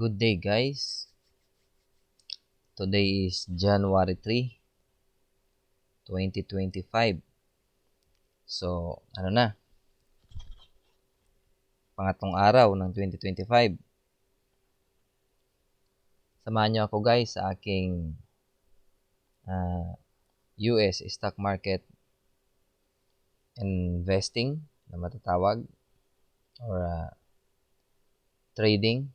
Good day, guys. Today is January 3, 2025. So, pangatlong araw ng 2025. Samahan niyo ako, guys, sa aking US stock market investing na matatawag or trading.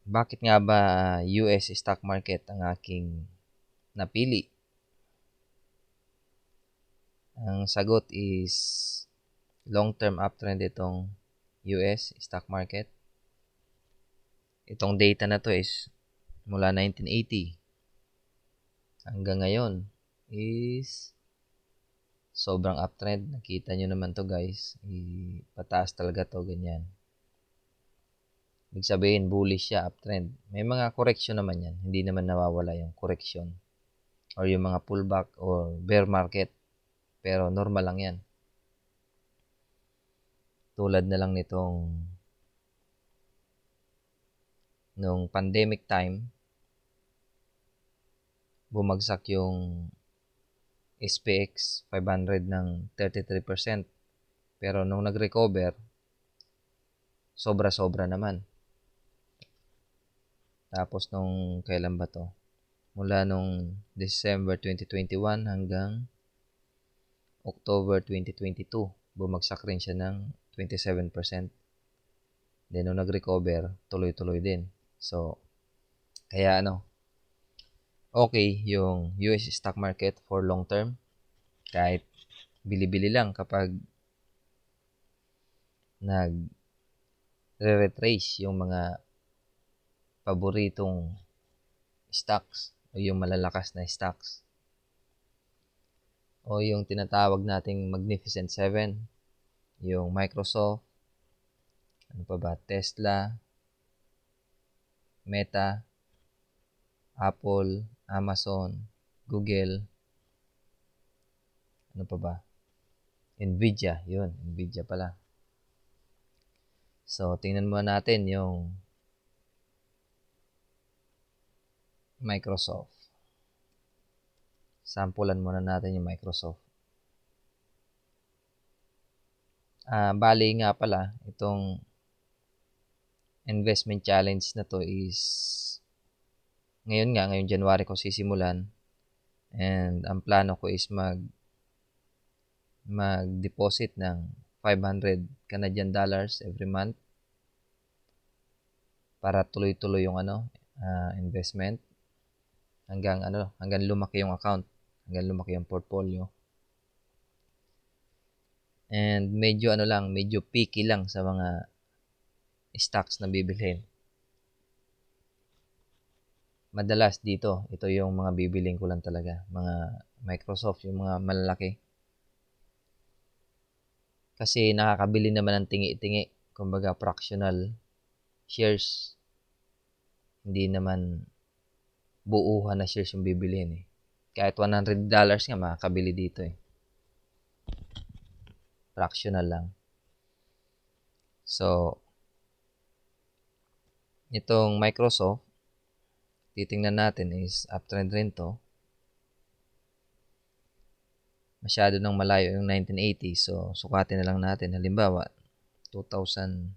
Bakit nga ba US stock market ang aking napili? Ang sagot is long-term uptrend itong US stock market. Itong data na to is mula 1980 hanggang ngayon is sobrang uptrend. Nakita nyo naman to, guys. Pataas talaga to, ganyan. Ibig sabihin, bullish siya, uptrend. May mga correction naman yan. Hindi naman nawawala yung correction or yung mga pullback or bear market. Pero normal lang yan. Tulad na lang nung pandemic time, bumagsak yung SPX 500 ng 33%. Pero nung nag-recover, sobra-sobra naman. Tapos nung kailan ba to? Mula nung December 2021 hanggang October 2022, bumagsak rin siya ng 27%. Then nung nag-recover, tuloy-tuloy din. So, kaya okay yung US stock market for long term. Kahit bili-bili lang kapag nag-retrace yung mga paboritong stocks o yung malalakas na stocks o yung tinatawag nating Magnificent Seven, yung Microsoft, Tesla, Meta, Apple, Amazon, Google, Nvidia, yun, Nvidia pala. So, tingnan mo natin yung Microsoft. Sampulan muna natin yung Microsoft. Bali nga pala, itong investment challenge na to is ngayong January ko sisimulan, and ang plano ko is mag-deposit ng 500 Canadian dollars every month para tuloy-tuloy yung investment hanggang lumaki yung account, hanggang lumaki yung portfolio. And medyo picky lang sa mga stocks na bibilhin. Madalas dito, ito yung mga bibiling ko lang talaga, mga Microsoft, yung mga malalaki. Kasi nakakabili naman ng tingi-tingi, kumbaga fractional shares. Hindi naman buuhan na shares yung bibilihin . Kahit $100 nga makakabili dito . Fractional lang. So, itong Microsoft, titingnan natin is uptrend rin to. Masyado nang malayo yung 1980. So, sukatin na lang natin. Halimbawa, 2015.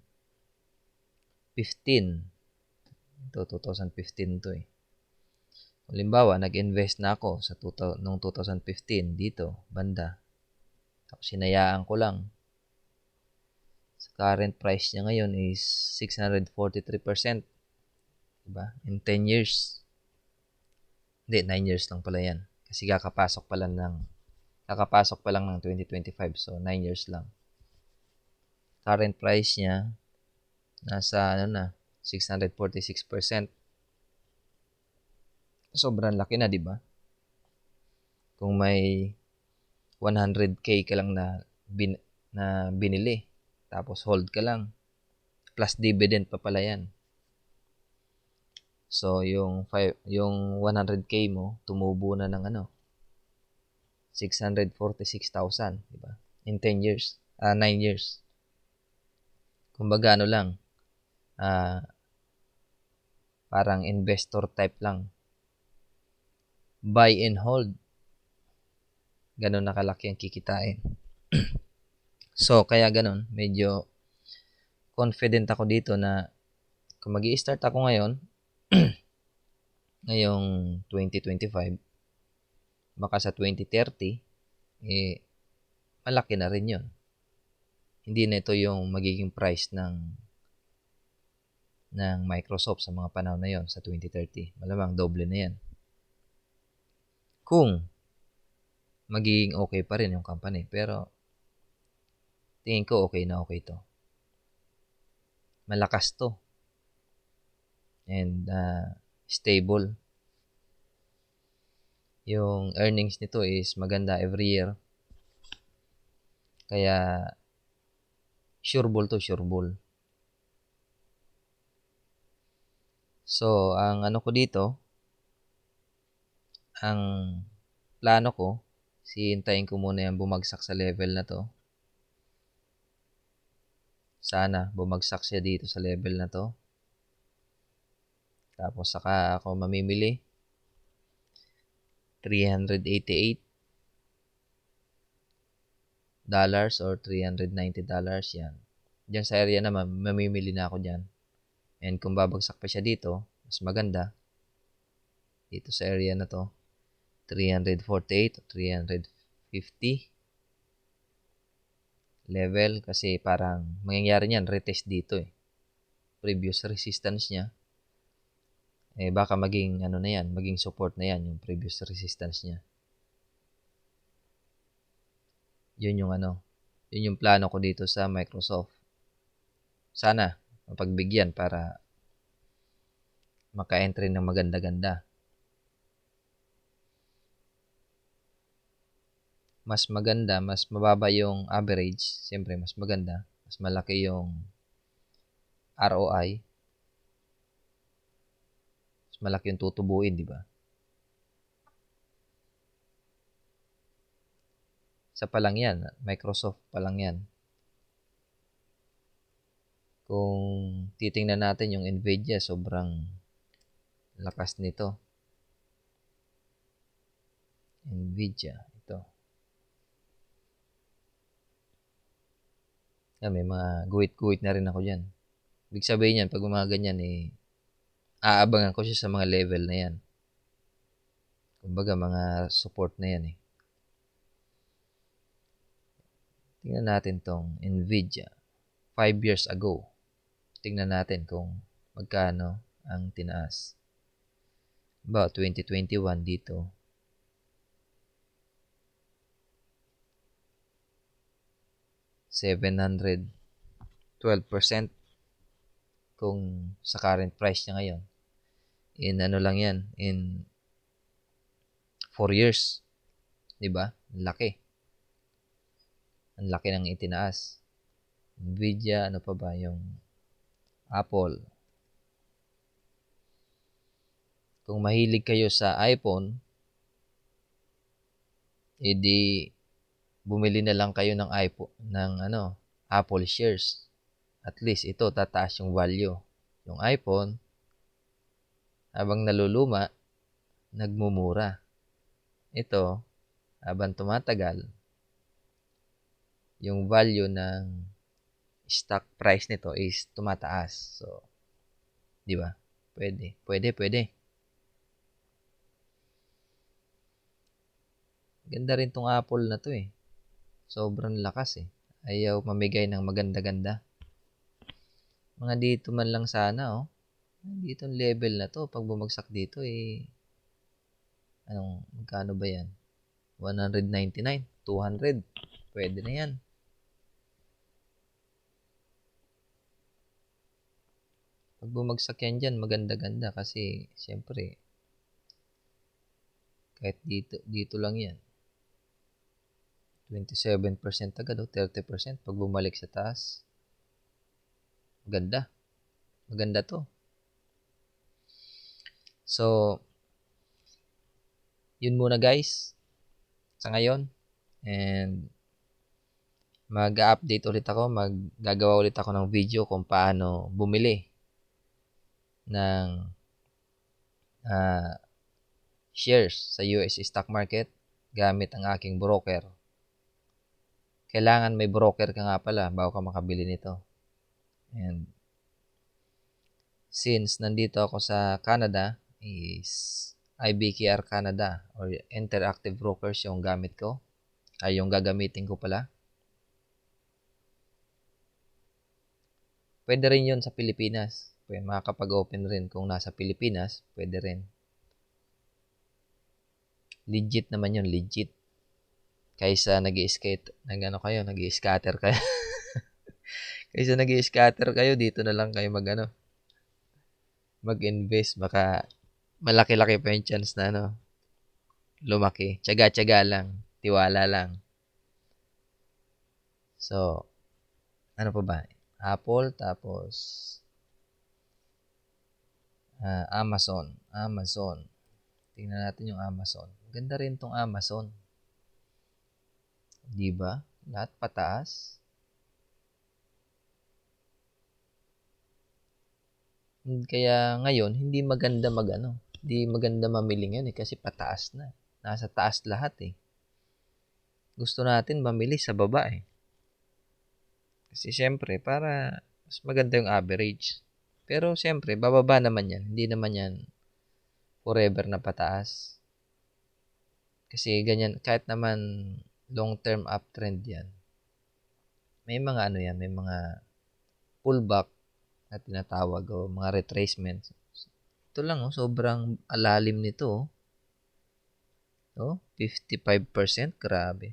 Ito, 2015 to . Halimbawa, nag-invest na ako sa noong 2015 dito, banda. Tapos sinayaan ko lang. Sa current price niya ngayon is 643%. Diba? In 10 years. Hindi, 9 years lang pala yan. Kasi kakapasok pa lang ng 2025. So, 9 years lang. Current price niya, nasa 646%. Sobrang laki na, di ba? Kung may 100K ka lang na binili, tapos hold ka lang, plus dividend pa pala yan. So, yung 100K mo, tumubo na ng 646,000, di ba? In 10 years, 9 years. Kumbaga ano lang, parang investor type lang. Buy and hold. Ganun na kalaki ang kikitain. So, kaya ganun, medyo confident ako dito na kung mag-i-start ako ngayon, ngayong 2025, baka sa 2030, malaki na rin yun. Hindi na ito yung magiging price ng Microsoft sa mga panahon na yon sa 2030. Malamang doble na yan. Kung magiging okay pa rin yung company. Pero tingin ko okay na okay to. Malakas to. And stable. Yung earnings nito is maganda every year. Kaya sureball to, sureball. So, ang ano ko dito, ang plano ko, hihintayin ko muna yung bumagsak sa level na to. Sana bumagsak siya dito sa level na to. Tapos saka ako mamimili. $388 or $390 yan. Diyan sa area naman, mamimili na ako diyan. And kung babagsak pa siya dito, mas maganda. Dito sa area na to, 348 o 350 level kasi parang mangyayari niyan, retest dito Previous resistance niya. Baka maging ano na yan, maging support na yan, yung previous resistance niya. Yun yung plano ko dito sa Microsoft. Sana mapagbigyan para maka-entry ng maganda-ganda. Mas maganda, mas mababa yung average, siyempre mas maganda, mas malaki yung ROI, mas malaki yung tutubuin, di ba? Isa pa lang yan, Microsoft pa lang yan. Kung titingnan natin yung Nvidia, sobrang lakas nito. Nvidia, ito. May mga guhit-guhit na rin ako dyan. Ibig sabihin yan, pag mga ganyan, aabangan ko siya sa mga level na yan. Kumbaga, mga support na yan Tingnan natin tong Nvidia. 5 years ago. Tingnan natin kung magkano ang tinaas. About 2021 dito. 712% kung sa current price niya ngayon. In ano lang yan, in 4 years. 'Di ba? Laki. Ang laki ng itinaas. Nvidia, ano pa ba yung Apple. Kung mahilig kayo sa iPhone, edi bumili na lang kayo ng iPhone ng Apple shares. At least ito tataas yung value. Yung iPhone habang naluluma, nagmumura. Ito habang tumatagal, yung value ng stock price nito is tumataas. So, di ba? Pwede. Ganda rin tong Apple na to Sobrang lakas Ayaw mamigay ng maganda-ganda. Mga dito man lang sana Dito level na to. Pag bumagsak dito magkano ba yan? 199, 200. Pwede na yan. Pag bumagsak yan dyan, maganda-ganda kasi siyempre kahit dito lang yan. 27% agad 30% pag bumalik sa taas. Maganda to. So, yun muna guys sa ngayon. And mag-update ulit ako, gagawa ulit ako ng video kung paano bumili ng shares sa US stock market gamit ang aking broker. Kailangan may broker ka nga pala bago ka makabili nito. And since nandito ako sa Canada, is IBKR Canada or Interactive Brokers yung gamit ko. Ay yung gagamitin ko pala. Pwede rin yun sa Pilipinas. Pwede makakapag-open rin kung nasa Pilipinas. Pwede rin. Legit naman yun, legit. Kaysa nag-i-scatter kayo. Kaysa nag-i-scatter kayo, dito na lang kayo mag-invest. Baka malaki-laki pa yung chance na lumaki. Tiyaga-tiyaga lang. Tiwala lang. So, ano pa ba? Apple, tapos Amazon. Tingnan natin yung Amazon. Ganda rin tong Amazon. Di ba? Lahat pataas. Kaya ngayon, hindi maganda Hindi maganda mamili ngayon kasi pataas na. Nasa taas lahat eh. Gusto natin mamili sa baba eh. Kasi syempre, para mas maganda yung average. Pero syempre, bababa naman yan. Hindi naman yan forever na pataas. Kasi ganyan, kahit naman long-term uptrend yan, may mga may mga pullback na tinatawag o mga retracement. Ito lang sobrang alalim nito. 55%, grabe.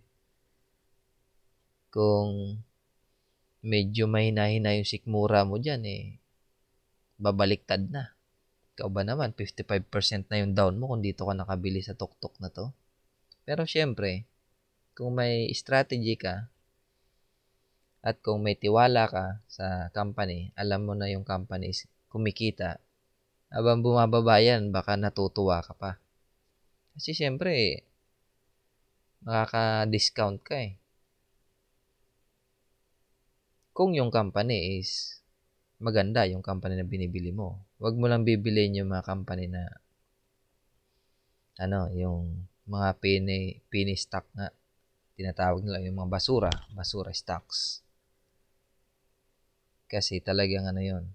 Kung medyo mahina-hina yung sikmura mo dyan, babaliktad na. Ikaw ba naman, 55% na yung down mo kung dito ka nakabili sa tuktok na to. Pero syempre, kung may strategy ka, at kung may tiwala ka sa company, alam mo na yung company is kumikita, habang bumababa yan, baka natutuwa ka pa. Kasi syempre, makaka-discount ka eh. Kung yung company is maganda, yung company na binibili mo. Huwag mo lang bibiliin yung mga company na yung mga penny stock nga. Tinatawag nila yung mga basura stocks. Kasi talagang yun.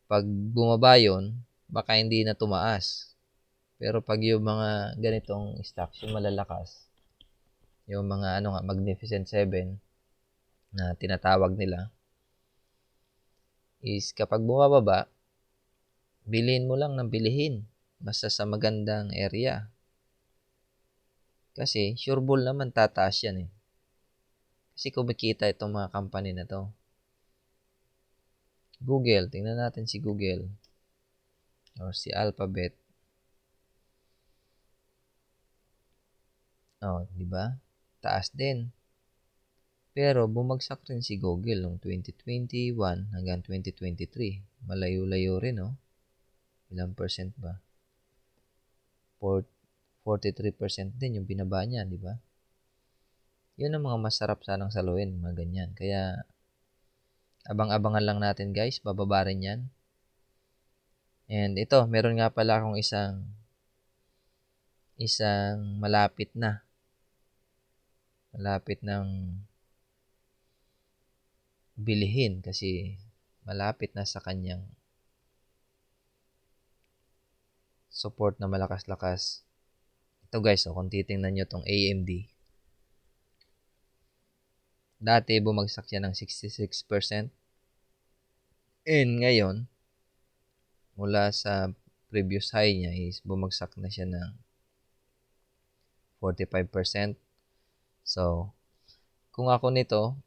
Pag bumaba yun, baka hindi na tumaas. Pero pag yung mga ganitong stocks, yung malalakas, yung mga Magnificent Seven na tinatawag nila, is kapag bumababa, bilhin mo lang ng bilihin. Basta sa magandang area. Kasi sure ball naman tataas yan eh. Kasi kumikita itong mga company na to. Google, tingnan natin si Google or si Alphabet. Di ba? Taas din. Pero bumagsak rin si Google noong 2021 hanggang 2023. Malayo-layo rin, Ilang percent ba? 43% din yung binaba niya, di ba? Yun ang mga masarap sanang saluhin, mga ganyan. Kaya abang-abangan lang natin, guys. Bababa rin yan. And ito, meron nga pala akong isang malapit ng bilihin kasi malapit na sa kanyang support na malakas-lakas. Ito guys, kung titingnan nyo tong AMD, dati bumagsak siya ng 66%. And ngayon, mula sa previous high niya is bumagsak na siya ng 45%. So, kung ako nito,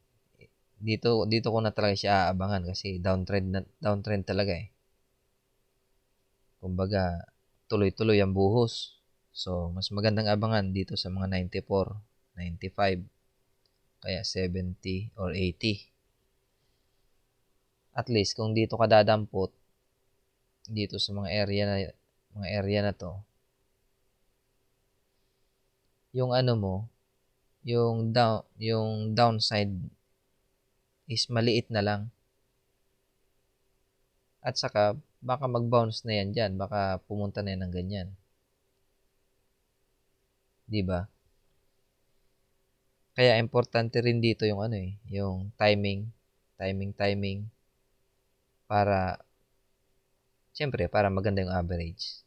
dito ko na talaga siya aabangan kasi downtrend talaga eh. Kumbaga, tuloy-tuloy ang buhos. So, mas magandang abangan dito sa mga 94, 95, kaya 70 or 80. At least kung dito ka dadampot dito sa mga area na to, yung mo, yung downside is maliit na lang. At saka baka mag-bounce na yan diyan, baka pumunta na yan ng ganyan. 'Di ba? Kaya importante rin dito yung yung timing para siyempre para maganda yung average.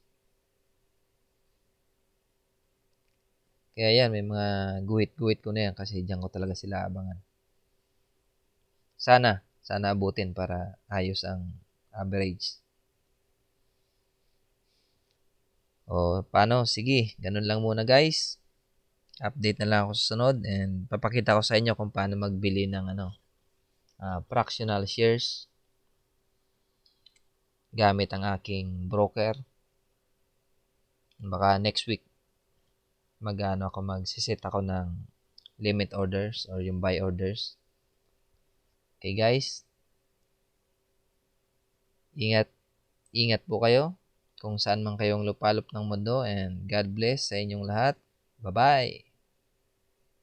Kaya yan, may mga guhit-guhit ko na yan kasi diyan ko talaga sila abangan. Sana abutin para ayos ang average. O paano? Sige, ganun lang muna guys. Update na lang ako sa sunod and papakita ko sa inyo kung paano magbili ng fractional shares gamit ang aking broker. Baka next week magsiset ako ng limit orders or yung buy orders. Okay guys, ingat po kayo kung saan man kayong lupalop ng mundo and God bless sa inyong lahat. Bye-bye!